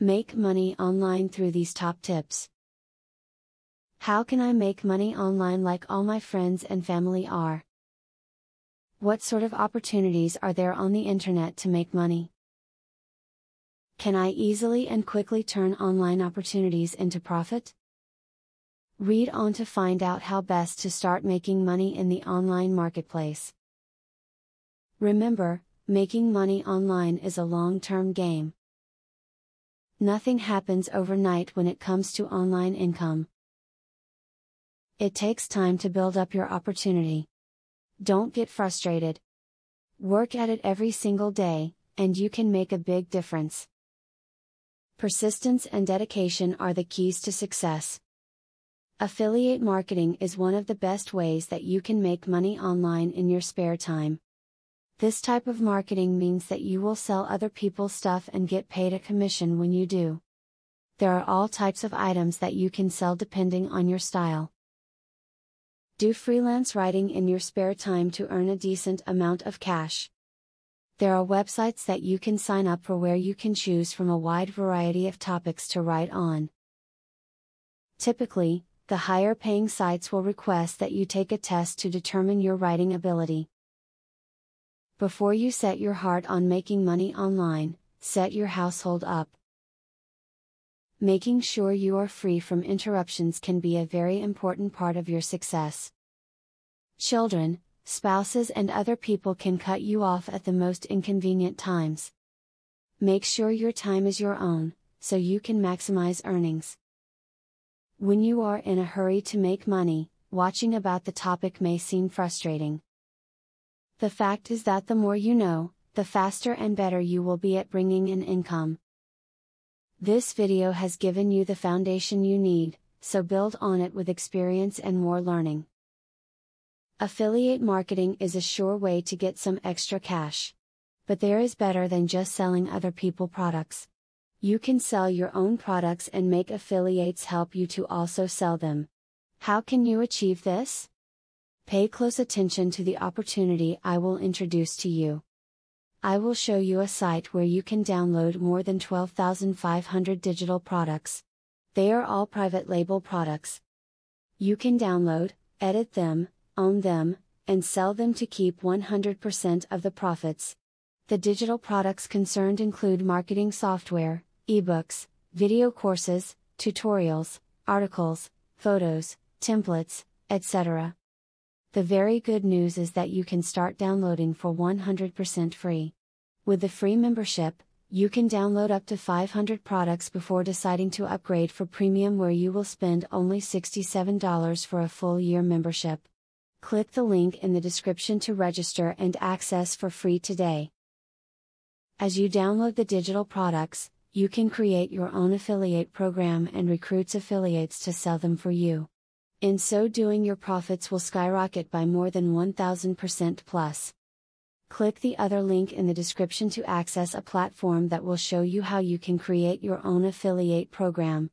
Make money online through these top tips. How can I make money online like all my friends and family are? What sort of opportunities are there on the internet to make money? Can I easily and quickly turn online opportunities into profit? Read on to find out how best to start making money in the online marketplace. Remember, making money online is a long-term game. Nothing happens overnight when it comes to online income. It takes time to build up your opportunity. Don't get frustrated. Work at it every single day, and you can make a big difference. Persistence and dedication are the keys to success. Affiliate marketing is one of the best ways that you can make money online in your spare time. This type of marketing means that you will sell other people's stuff and get paid a commission when you do. There are all types of items that you can sell depending on your style. Do freelance writing in your spare time to earn a decent amount of cash. There are websites that you can sign up for where you can choose from a wide variety of topics to write on. Typically, the higher paying sites will request that you take a test to determine your writing ability. Before you set your heart on making money online, set your household up. Making sure you are free from interruptions can be a very important part of your success. Children, spouses, and other people can cut you off at the most inconvenient times. Make sure your time is your own, so you can maximize earnings. When you are in a hurry to make money, watching about the topic may seem frustrating. The fact is that the more you know, the faster and better you will be at bringing in income. This video has given you the foundation you need, so build on it with experience and more learning. Affiliate marketing is a sure way to get some extra cash. But there is better than just selling other people's products. You can sell your own products and make affiliates help you to also sell them. How can you achieve this? Pay close attention to the opportunity I will introduce to you. I will show you a site where you can download more than 12,500 digital products. They are all private label products. You can download, edit them, own them, and sell them to keep 100% of the profits. The digital products concerned include marketing software, ebooks, video courses, tutorials, articles, photos, templates, etc. The very good news is that you can start downloading for 100% free. With the free membership, you can download up to 500 products before deciding to upgrade for premium, where you will spend only $67 for a full year membership. Click the link in the description to register and access for free today. As you download the digital products, you can create your own affiliate program and recruit affiliates to sell them for you. In so doing, your profits will skyrocket by more than 1000% plus. Click the other link in the description to access a platform that will show you how you can create your own affiliate program.